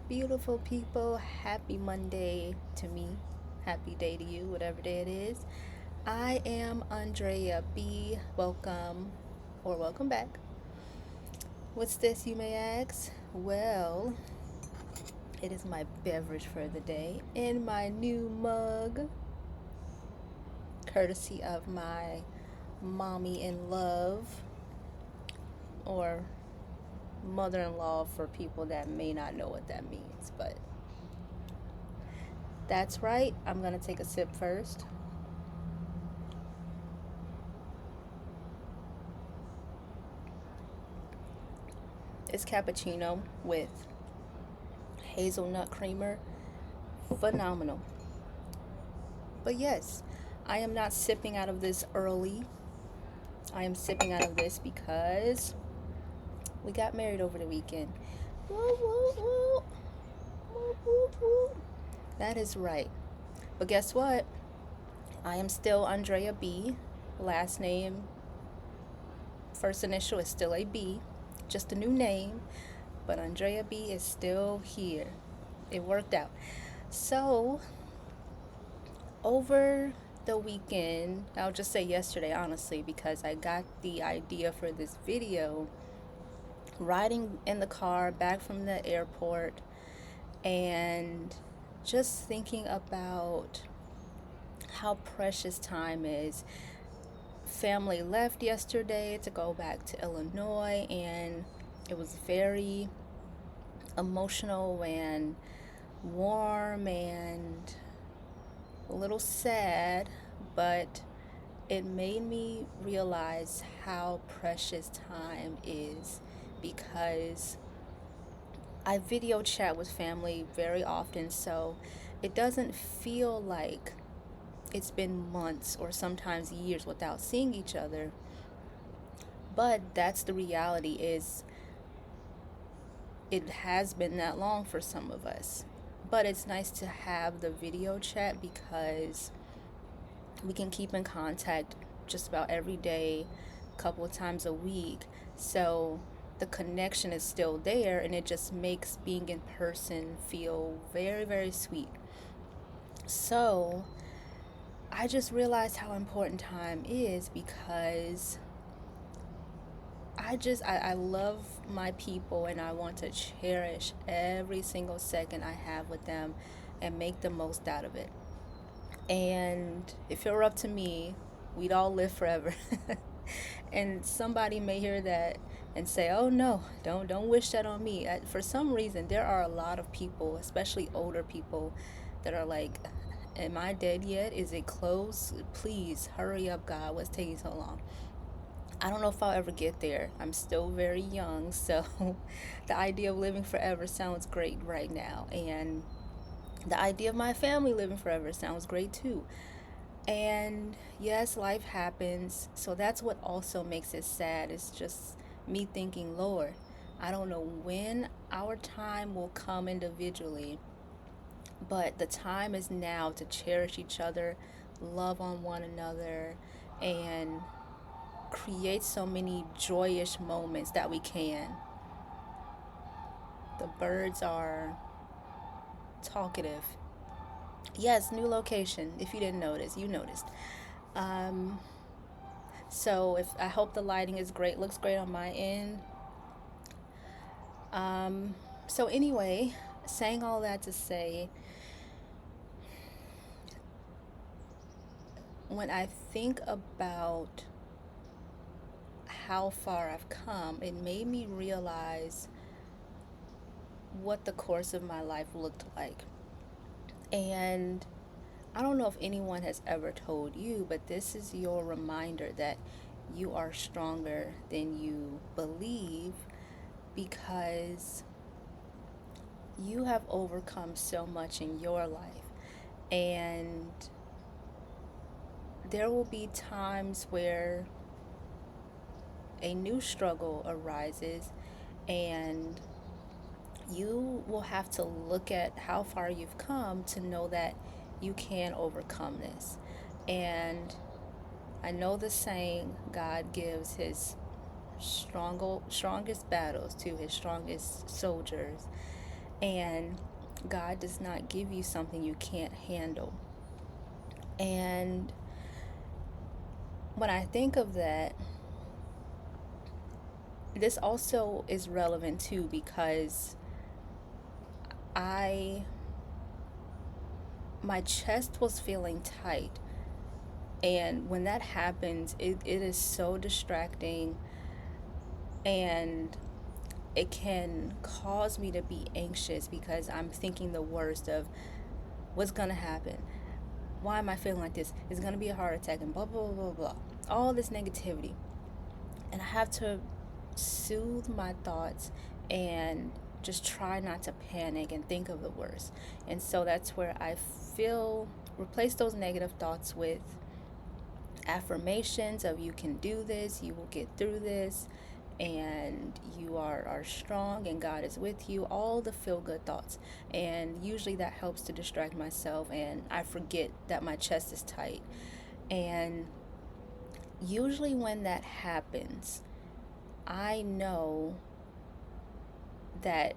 Beautiful people, happy Monday to me. Happy day to you, whatever day it is. I am Andrea B. Welcome or welcome back. What's this, you may ask? Well, it is my beverage for the day in my new mug, courtesy of my mommy in love or mother in law for people that may not know what that means. But that's right, I'm going to take a sip first. It's cappuccino with hazelnut creamer. Phenomenal. But yes, I am not sipping out of this early. I am sipping out of this because we got married over the weekend. Woo, woo, woo. Woo, woo, woo. That is right. But guess what? I am still Andrea B. Last name, first initial is still a B. Just a new name. But Andrea B is still here. It worked out. So, over the weekend, I'll just say yesterday, honestly, because I got the idea for this video riding in the car back from the airport and just thinking about how precious time is. Family left yesterday to go back to Illinois, and it was very emotional and warm and a little sad, but it made me realize how precious time is because I video chat with family very often, so it doesn't feel like it's been months or sometimes years without seeing each other. But that's the reality is it has been that long for some of us. But it's nice to have the video chat because we can keep in contact just about every day, a couple of times a week. So the connection is still there, and it just makes being in person feel very, very sweet. So I just realized how important time is because I love my people and I want to cherish every single second I have with them and make the most out of it. And if it were up to me, we'd all live forever. And somebody may hear that and say, "Oh no, don't wish that on me." For some reason, there are a lot of people, especially older people, that are like, "Am I dead yet? Is it close? Please hurry up, God. What's taking so long?" I don't know if I'll ever get there. I'm still very young, so the idea of living forever sounds great right now. And the idea of my family living forever sounds great too. And yes, life happens. So that's what also makes it sad. It's just me thinking, Lord, I don't know when our time will come individually, but the time is now to cherish each other, love on one another, and create so many joyous moments that we can. The birds are talkative. Yes, new location. If you didn't notice, you noticed. Um, so if I hope the lighting is great, looks great on my end. Um, so anyway, saying all that to say, when I think about how far I've come, it made me realize what the course of my life looked like. And I don't know if anyone has ever told you, but this is your reminder that you are stronger than you believe because you have overcome so much in your life. And there will be times where a new struggle arises, and you will have to look at how far you've come to know that you can overcome this. And I know the saying, God gives his strongest battles to his strongest soldiers. And God does not give you something you can't handle. And when I think of that, this also is relevant too because I my chest was feeling tight, and when that happens, it is so distracting, and it can cause me to be anxious because I'm thinking the worst of what's gonna happen. Why am I feeling like this? It's gonna be a heart attack and blah blah blah blah blah. All this negativity. And I have to soothe my thoughts and just try not to panic and think of the worst. And so that's where I feel replace those negative thoughts with affirmations of you can do this, you will get through this, and you are strong and God is with you, all the feel good thoughts. And usually that helps to distract myself and I forget that my chest is tight. And usually when that happens, I know that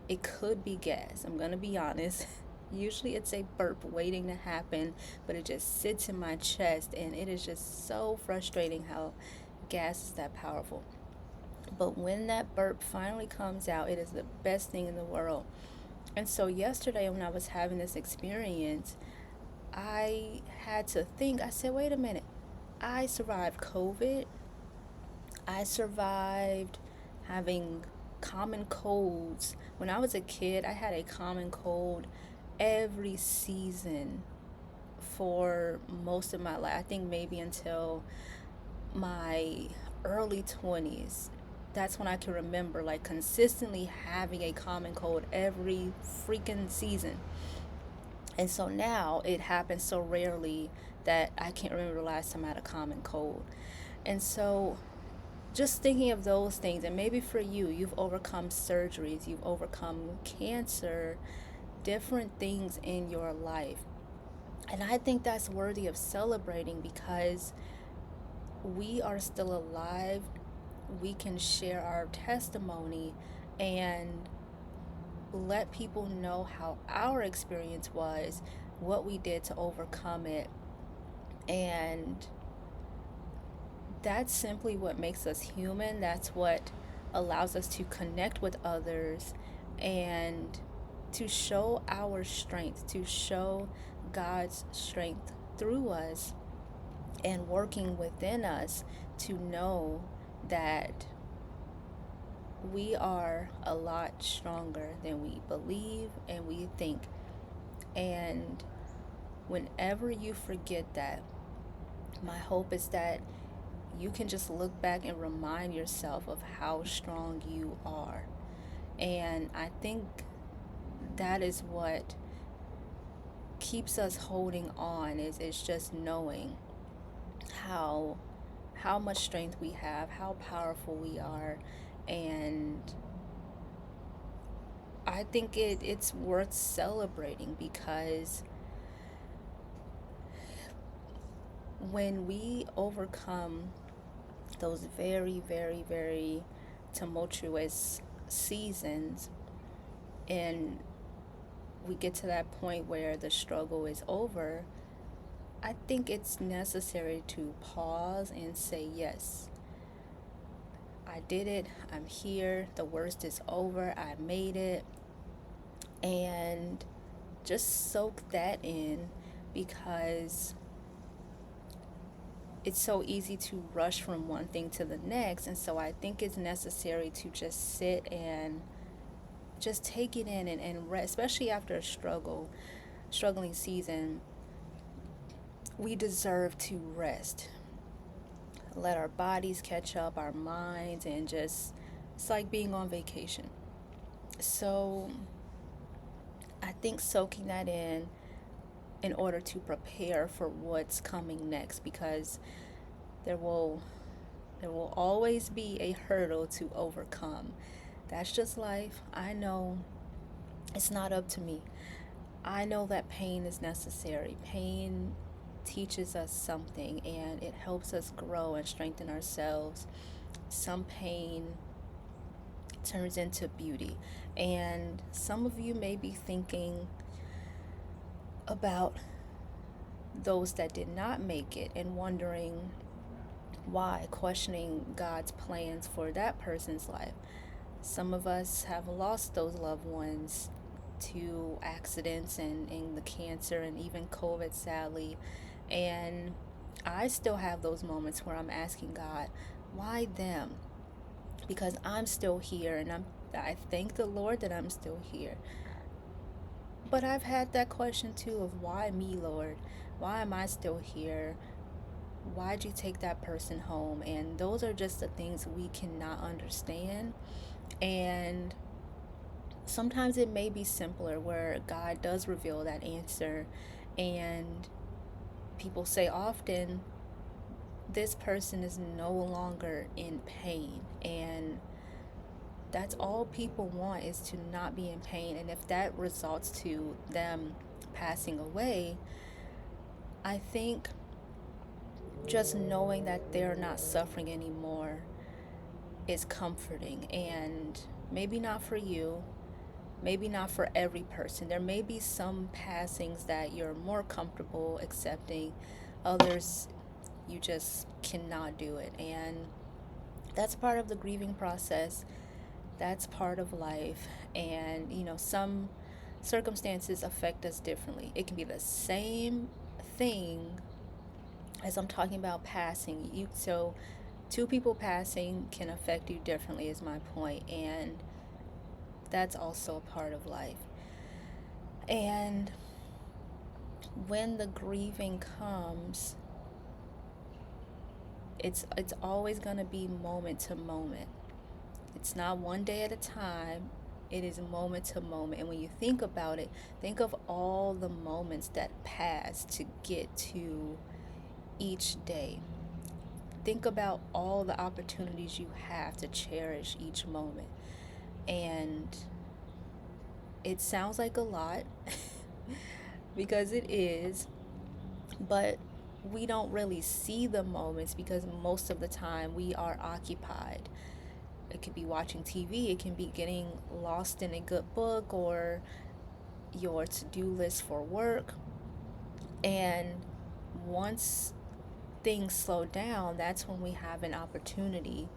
it could be gas. I'm going to be honest. Usually it's a burp waiting to happen, but it just sits in my chest, and it is just so frustrating how gas is that powerful. But when that burp finally comes out, it is the best thing in the world. And so yesterday when I was having this experience, I had to think, I said, wait a minute. I survived COVID. I survived having common colds. When I was a kid, I had a common cold every season for most of my life. I think maybe until my early 20s. That's when I can remember like consistently having a common cold every freaking season. And so now it happens so rarely that I can't remember the last time I had a common cold. And so just thinking of those things, and maybe for you, you've overcome surgeries, you've overcome cancer, different things in your life. And I think that's worthy of celebrating because we are still alive. We can share our testimony and let people know how our experience was, what we did to overcome it. And that's simply what makes us human. That's what allows us to connect with others and to show our strength, to show God's strength through us and working within us to know that we are a lot stronger than we believe and we think. And whenever you forget that, my hope is that you can just look back and remind yourself of how strong you are. And I think that is what keeps us holding on is just knowing how how much strength we have, how powerful we are, and I think it's worth celebrating because when we overcome those very, very, very tumultuous seasons and we get to that point where the struggle is over, I think it's necessary to pause and say, yes, I did it. I'm here. The worst is over. I made it. And just soak that in because it's so easy to rush from one thing to the next. And so I think it's necessary to just sit and just take it in and rest, especially after a struggling season. We deserve to rest. Let our bodies catch up, our minds, and just, it's like being on vacation. So I think soaking that in order to prepare for what's coming next because there will there will always be a hurdle to overcome. That's just life. I know it's not up to me. I know that pain is necessary. Pain teaches us something and it helps us grow and strengthen ourselves. Some pain turns into beauty. And some of you may be thinking about those that did not make it and wondering why, questioning God's plans for that person's life. Some of us have lost those loved ones to accidents and the cancer and even COVID, sadly. And I still have those moments where I'm asking God, why them? Because I'm still here, and I thank the Lord that I'm still here. But I've had that question too of why me, Lord? Why am I still here? Why'd you take that person home? And those are just the things we cannot understand. And sometimes it may be simpler where God does reveal that answer. And people say often, this person is no longer in pain. And that's all people want, is to not be in pain. And if that results to them passing away, I think just knowing that they're not suffering anymore is comforting. And maybe not for you, maybe not for every person. There may be some passings that you're more comfortable accepting, others you just cannot do it. And that's part of the grieving process. That's part of life. And, some circumstances affect us differently. It can be the same thing as I'm talking about passing. So two people passing can affect you differently, is my point. And that's also a part of life. And when the grieving comes, it's always going to be moment to moment. It's not one day at a time. It is moment to moment. And when you think about it, think of all the moments that pass to get to each day. Think about all the opportunities you have to cherish each moment. And it sounds like a lot because it is, but we don't really see the moments because most of the time we are occupied. It could be watching TV, it can be getting lost in a good book or your to do list for work. And once things slow down, that's when we have an opportunity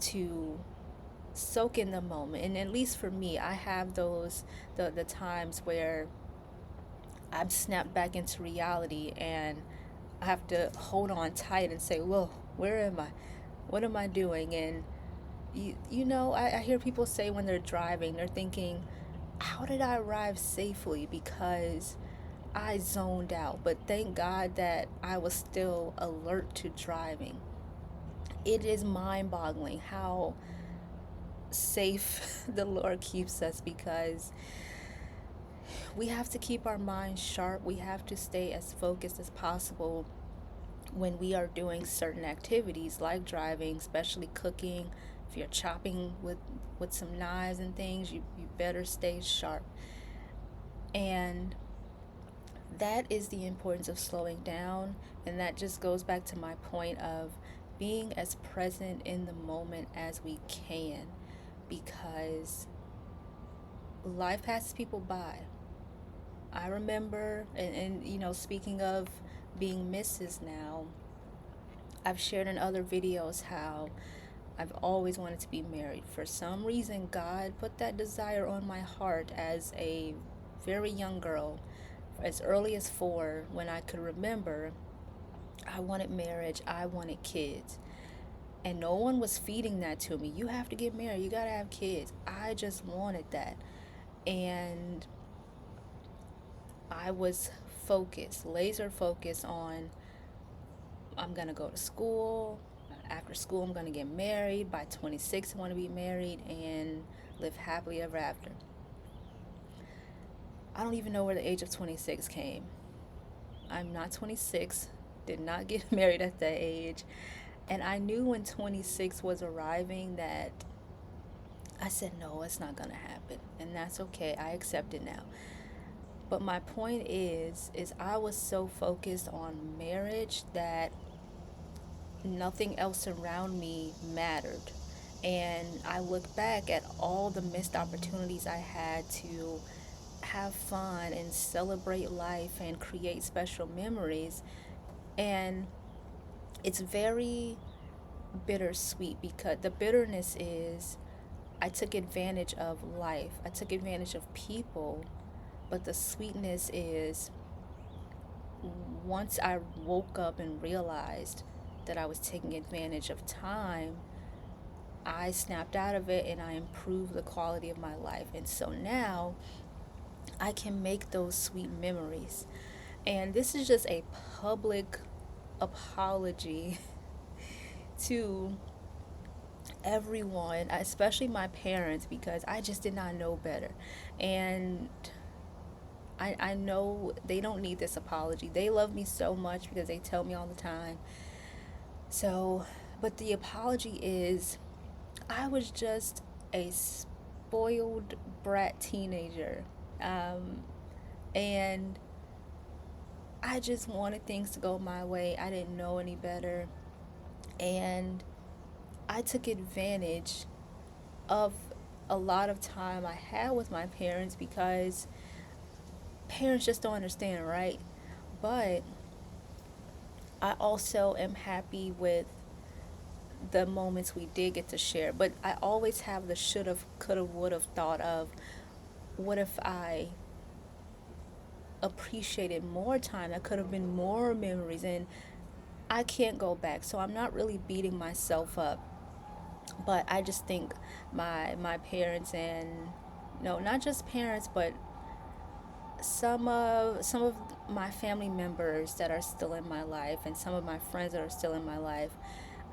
to soak in the moment. And at least for me, I have the times where I'm snapped back into reality and I have to hold on tight and say, whoa, where am I? What am I doing? And I hear people say when they're driving, they're thinking, how did I arrive safely? Because I zoned out. But thank God that I was still alert to driving. It is mind boggling how safe the Lord keeps us, because we have to keep our minds sharp. We have to stay as focused as possible when we are doing certain activities like driving, especially cooking. If you're chopping with some knives and things, you better stay sharp. And that is the importance of slowing down. And that just goes back to my point of being as present in the moment as we can, because life passes people by. I remember, and speaking of being Mrs. now, I've shared in other videos how I've always wanted to be married. For some reason, God put that desire on my heart as a very young girl, as early as 4, when I could remember. I wanted marriage, I wanted kids. And no one was feeding that to me. You have to get married, you gotta have kids. I just wanted that. And I was focused, laser focused on, I'm gonna go to school. After school, I'm gonna get married. By 26, I want to be married and live happily ever after. I don't even know where the age of 26 came. I'm not 26, did not get married at that age. And I knew when 26 was arriving that I said, no, it's not gonna happen. And that's okay. I accept it now. But my point is I was so focused on marriage that nothing else around me mattered. And I look back at all the missed opportunities I had to have fun and celebrate life and create special memories. And it's very bittersweet because the bitterness is I took advantage of life, I took advantage of people, but the sweetness is once I woke up and realized that I was taking advantage of time, I snapped out of it and I improved the quality of my life. And so now I can make those sweet memories. And this is just a public apology to everyone, especially my parents, because I just did not know better. And I know they don't need this apology. They love me so much because they tell me all the time. So, but the apology is I was just a spoiled brat teenager. Um, and I just wanted things to go my way. I didn't know any better. And I took advantage of a lot of time I had with my parents because parents just don't understand, right? But I also am happy with the moments we did get to share. But I always have the should have, could have, would have thought of what if I appreciated more time? That could have been more memories. And I can't go back. So I'm not really beating myself up. But I just think my parents and no, not just parents, but some of my family members that are still in my life and some of my friends that are still in my life,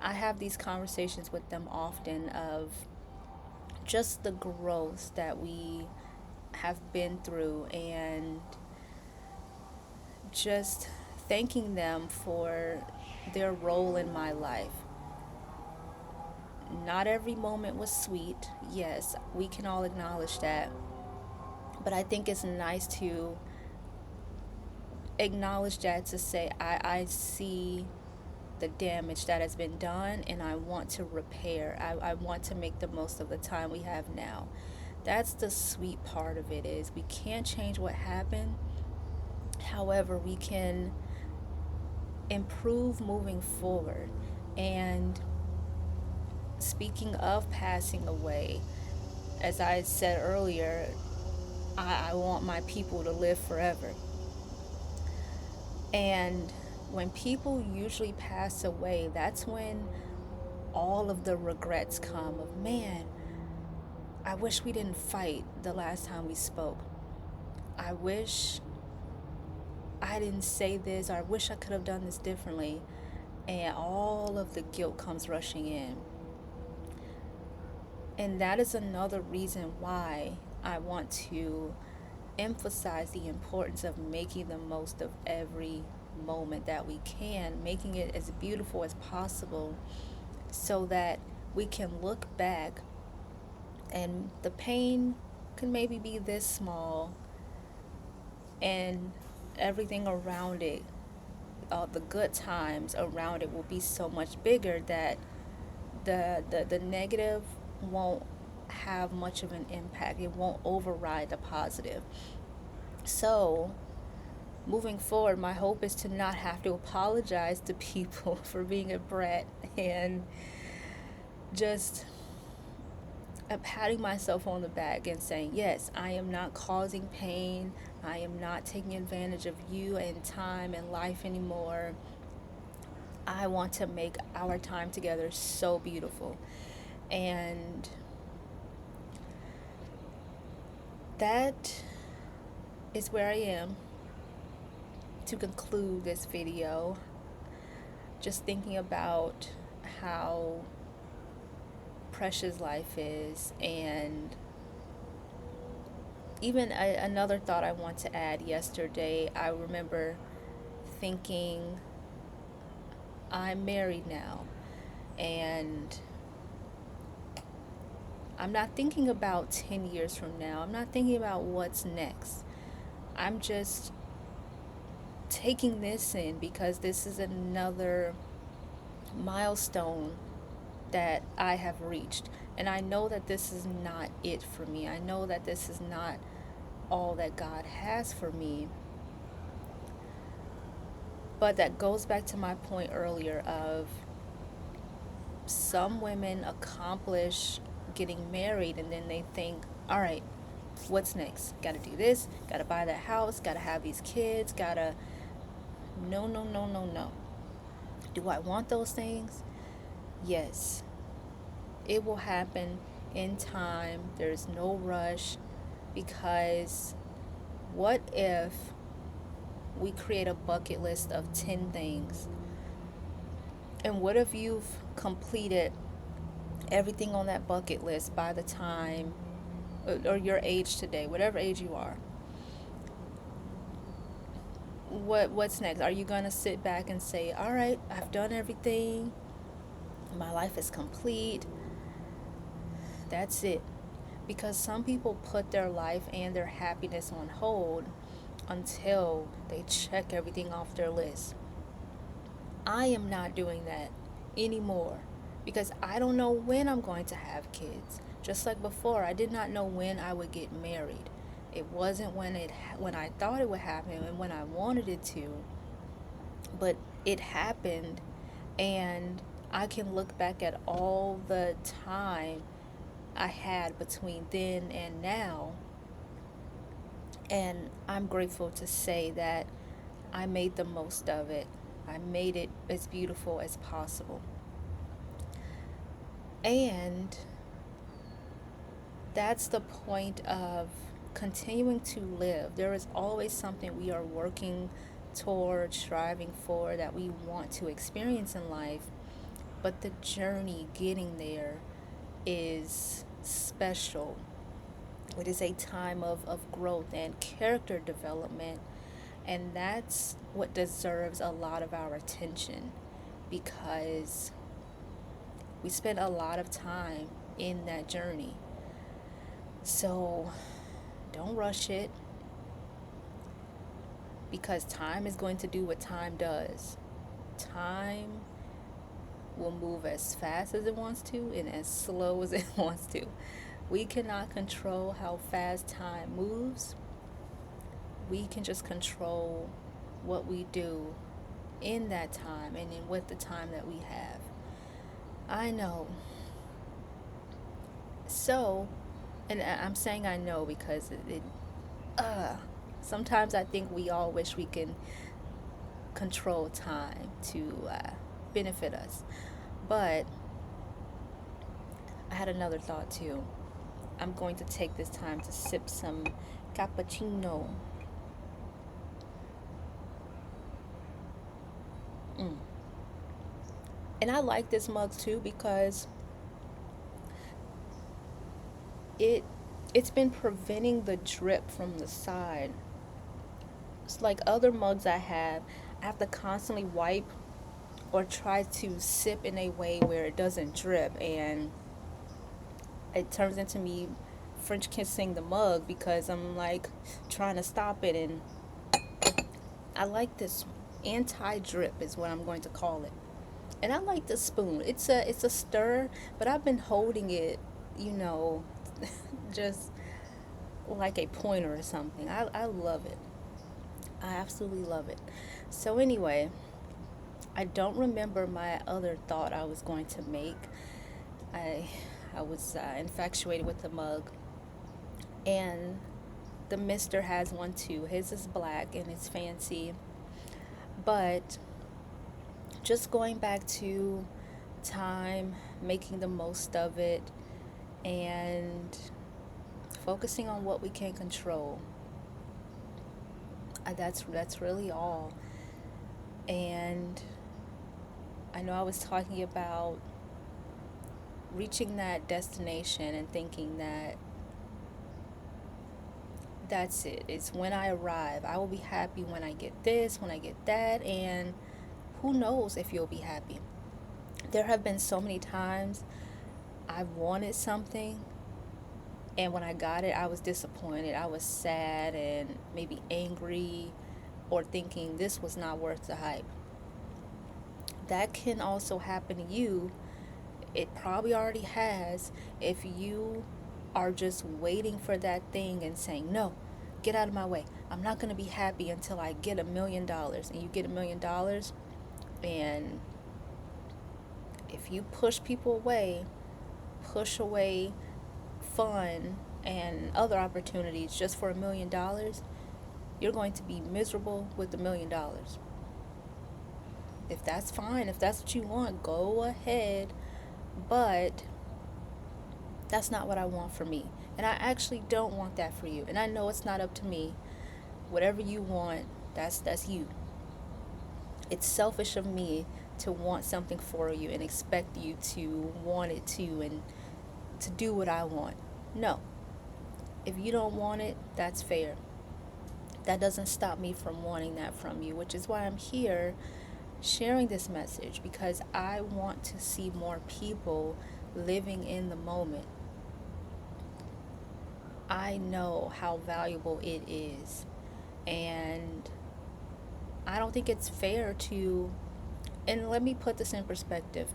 I have these conversations with them often of just the growth that we have been through and just thanking them for their role in my life. Not every moment was sweet. Yes, we can all acknowledge that. But I think it's nice to acknowledge that, to say, I see the damage that has been done and I want to repair. I want to make the most of the time we have now. That's the sweet part of it, is we can't change what happened. However, we can improve moving forward. And speaking of passing away, as I said earlier, I want my people to live forever. And when people usually pass away, that's when all of the regrets come of, man, I wish we didn't fight the last time we spoke. I wish I didn't say this, or I wish I could have done this differently. And all of the guilt comes rushing in. And that is another reason why I want to emphasize the importance of making the most of every moment that we can, making it as beautiful as possible so that we can look back and the pain can maybe be this small and everything around it, the good times around it will be so much bigger that the negative won't have much of an impact. It won't override the positive. So, moving forward, my hope is to not have to apologize to people for being a brat and just patting myself on the back and saying, yes, I am not causing pain. I am not taking advantage of you and time and life anymore. I want to make our time together so beautiful. And that is where I am to conclude this video. Just thinking about how precious life is, and even another thought I want to add. Yesterday I remember thinking, I'm married now, and I'm not thinking about 10 years from now. I'm not thinking about what's next. I'm just taking this in because this is another milestone that I have reached. And I know that this is not it for me. I know that this is not all that God has for me. But that goes back to my point earlier of some women accomplish getting married and then they think, all right, what's next? Gotta do this, gotta buy that house, gotta have these kids, gotta. No, no, no, no, no. Do I want those things? Yes. It will happen in time. There's no rush, because what if we create a bucket list of 10 things? And what if you've completed everything on that bucket list by the time, or your age today, whatever age you are? What's next? Are you going to sit back and say, all right, I've done everything, my life is complete, that's it? Because some people put their life and their happiness on hold until they check everything off their list. I am not doing that anymore, because I don't know when I'm going to have kids. Just like before, I did not know when I would get married. It wasn't when I thought it would happen and when I wanted it to, but it happened. And I can look back at all the time I had between then and now, and I'm grateful to say that I made the most of it. I made it as beautiful as possible. And that's the point of continuing to live. There is always something we are working toward, striving for, that we want to experience in life. But the journey getting there is special. It is a time of growth and character development. And that's what deserves a lot of our attention, because we spend a lot of time in that journey. So don't rush it, because time is going to do what time does. Time will move as fast as it wants to and as slow as it wants to. We cannot control how fast time moves. We can just control what we do in that time and in with the time that we have. I know. So, and I'm saying I know because sometimes I think we all wish we can control time to benefit us. But I had another thought too. I'm going to take this time to sip some cappuccino. Mm. And I like this mug too because it it's been preventing the drip from the side. It's like other mugs I have to constantly wipe or try to sip in a way where it doesn't drip, and it turns into me French kissing the mug because I'm like trying to stop it. And I like this anti-drip is what I'm going to call it. And I like the spoon. It's a stir, but I've been holding it, you know, just like a pointer or something. I love it. I absolutely love it. So anyway, I don't remember my other thought I was going to make. I I was infatuated with the mug, and the Mister has one too. His is black and it's fancy, but just going back to time, making the most of it, and focusing on what we can control. That's really all. And I know I was talking about reaching that destination and thinking that that's it. It's when I arrive. I will be happy when I get this, when I get that, and who knows if you'll be happy. There have been so many times I've wanted something, and when I got it, I was disappointed. I was sad and maybe angry, or thinking this was not worth the hype. That can also happen to you It probably already has if you are just waiting for that thing and saying, no, get out of my way. I'm not going to be happy until I get $1 million. And you get $1 million, and if you push people away, push away fun and other opportunities just for $1 million, you're going to be miserable with $1 million. If that's fine, if that's what you want, go ahead. But that's not what I want for me. And I actually don't want that for you. And I know it's not up to me. Whatever you want, that's you. It's selfish of me to want something for you and expect you to want it too and to do what I want. No. If you don't want it, that's fair. That doesn't stop me from wanting that from you, which is why I'm here sharing this message, because I want to see more people living in the moment. I know how valuable it is, and I don't think it's fair to, and let me put this in perspective.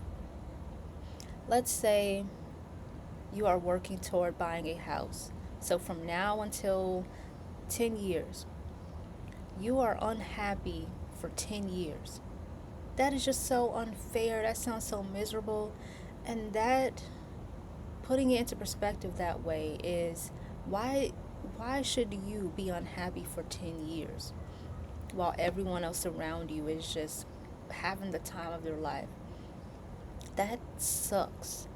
Let's say you are working toward buying a house. So from now until 10 years, you are unhappy for 10 years. That is just so unfair. That sounds so miserable. And that, putting it into perspective that way, is why why should you be unhappy for 10 years while everyone else around you is just having the time of their life? That sucks.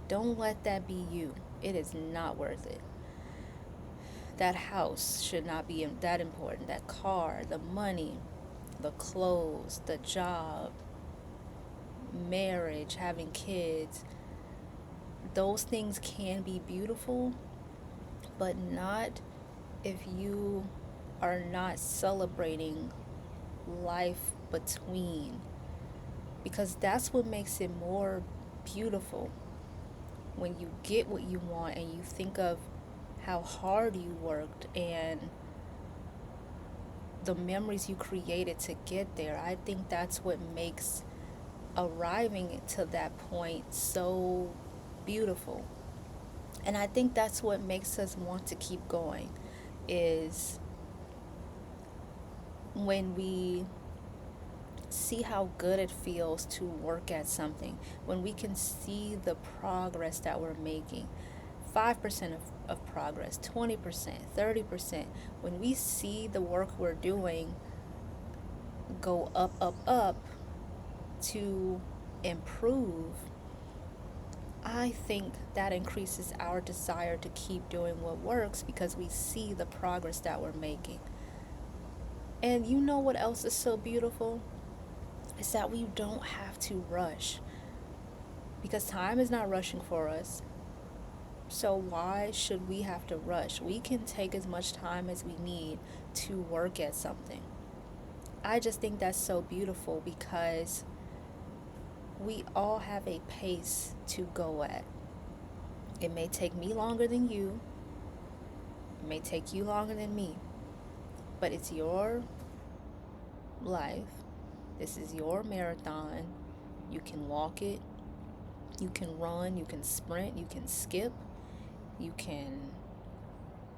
Don't let that be you. It is not worth it. That house should not be that important. That car, the money, the clothes, the job, marriage, having kids, those things can be beautiful, but not if you are not celebrating life between, because that's what makes it more beautiful. When you get what you want and you think of how hard you worked and the memories you created to get there, I think that's what makes arriving to that point so beautiful. And I think that's what makes us want to keep going, is when we see how good it feels to work at something, when we can see the progress that we're making. 5% of progress, 20%, 30%. When we see the work we're doing go up, up, up to improve, I think that increases our desire to keep doing what works because we see the progress that we're making. And you know what else is so beautiful? Is that we don't have to rush, because time is not rushing for us. So why should we have to rush? We can take as much time as we need to work at something. I just think that's so beautiful because we all have a pace to go at. It may take me longer than you, it may take you longer than me, but it's your life. This is your marathon. You can walk it, you can run, you can sprint, you can skip, you can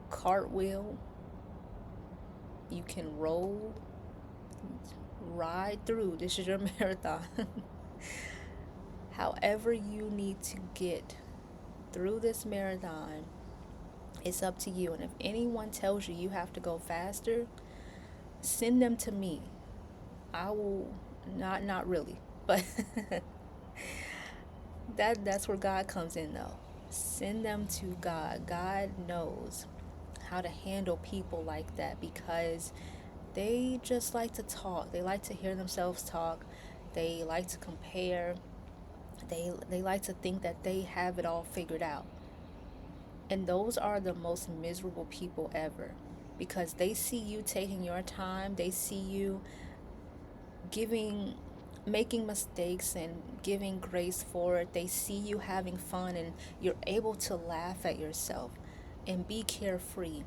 cartwheel, you can roll, ride through. This is your marathon. However, you need to get through this marathon, it's up to you. And if anyone tells you you have to go faster, send them to me. I will not really, but that's where God comes in though. Send them to God. God knows how to handle people like that because they just like to talk. They like to hear themselves talk. They like to compare. They like to think that they have it all figured out. And those are the most miserable people ever because they see you taking your time. They see you giving making mistakes and giving grace for it. They see you having fun and you're able to laugh at yourself and be carefree.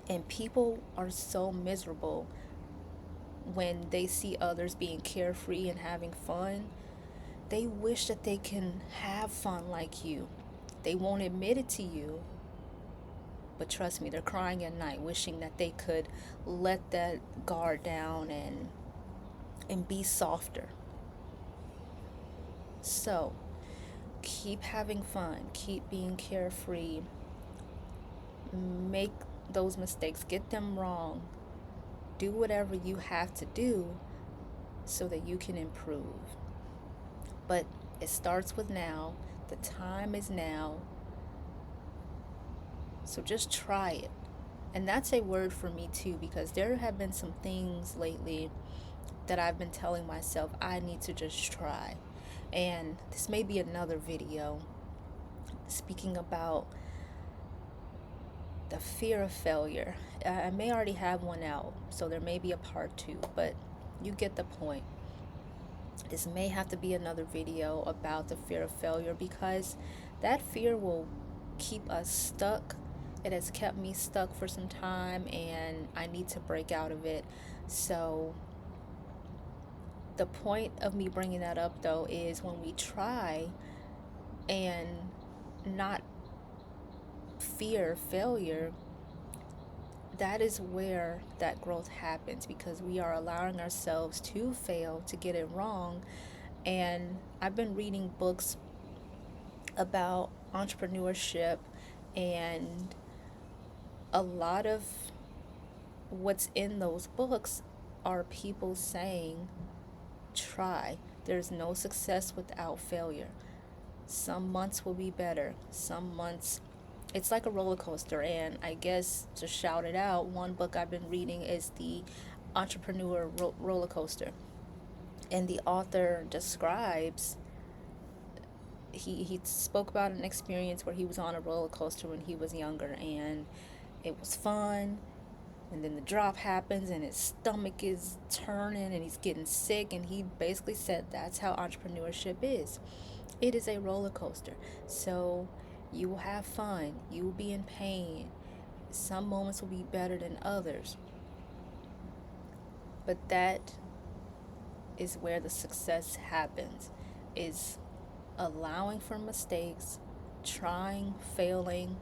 And people are so miserable when they see others being carefree and having fun. They wish that they can have fun like you. They won't admit it to you, but trust me, they're crying at night, wishing that they could let that guard down and be softer. So, keep having fun, keep being carefree, make those mistakes, get them wrong, do whatever you have to do so that you can improve. But it starts with now. The time is now. So just try it. And that's a word for me too, because there have been some things lately that I've been telling myself I need to just try. And this may be another video speaking about the fear of failure. I may already have one out, so there may be a part two, but you get the point. This may have to be another video about the fear of failure, because that fear will keep us stuck. It has kept me stuck for some time, and I need to break out of it. So the point of me bringing that up, though, is when we try and not fear failure, that is where that growth happens, because we are allowing ourselves to fail, to get it wrong. And I've been reading books about entrepreneurship, and a lot of what's in those books are people saying, try. There's no success without failure. Some months will be better. Some months, it's like a roller coaster. And I guess to shout it out, one book I've been reading is the Entrepreneur Roller Coaster. And the author describes, he spoke about an experience where he was on a roller coaster when he was younger, and it was fun. And then the drop happens and his stomach is turning and he's getting sick, and he basically said that's how entrepreneurship is. It is a roller coaster. So you will have fun, you will be in pain, some moments will be better than others, but that is where the success happens, is allowing for mistakes, trying, failing,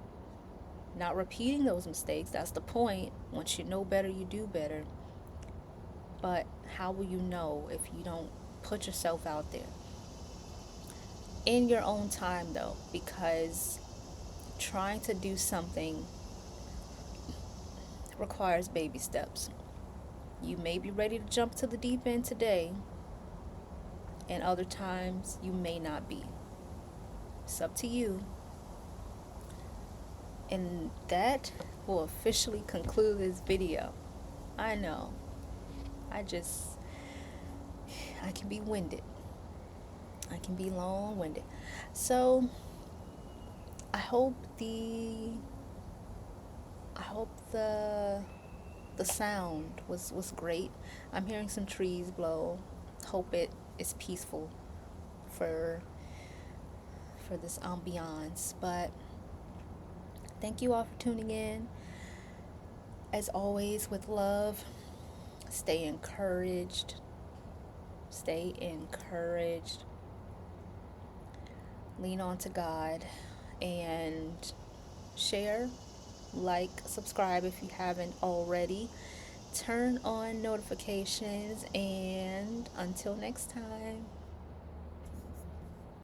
not repeating those mistakes. That's the point. Once you know better, you do better. But how will you know if you don't put yourself out there? In your own time, though, because trying to do something requires baby steps. You may be ready to jump to the deep end today, and other times you may not be. It's up to you. And that will officially conclude this video. I know. I can be winded. I can be long-winded. So I hope the sound was great. I'm hearing some trees blow. Hope it is peaceful for this ambiance. But thank you all for tuning in. As always, with love, stay encouraged. Stay encouraged. Lean on to God, and share, like, subscribe if you haven't already. Turn on notifications, and until next time.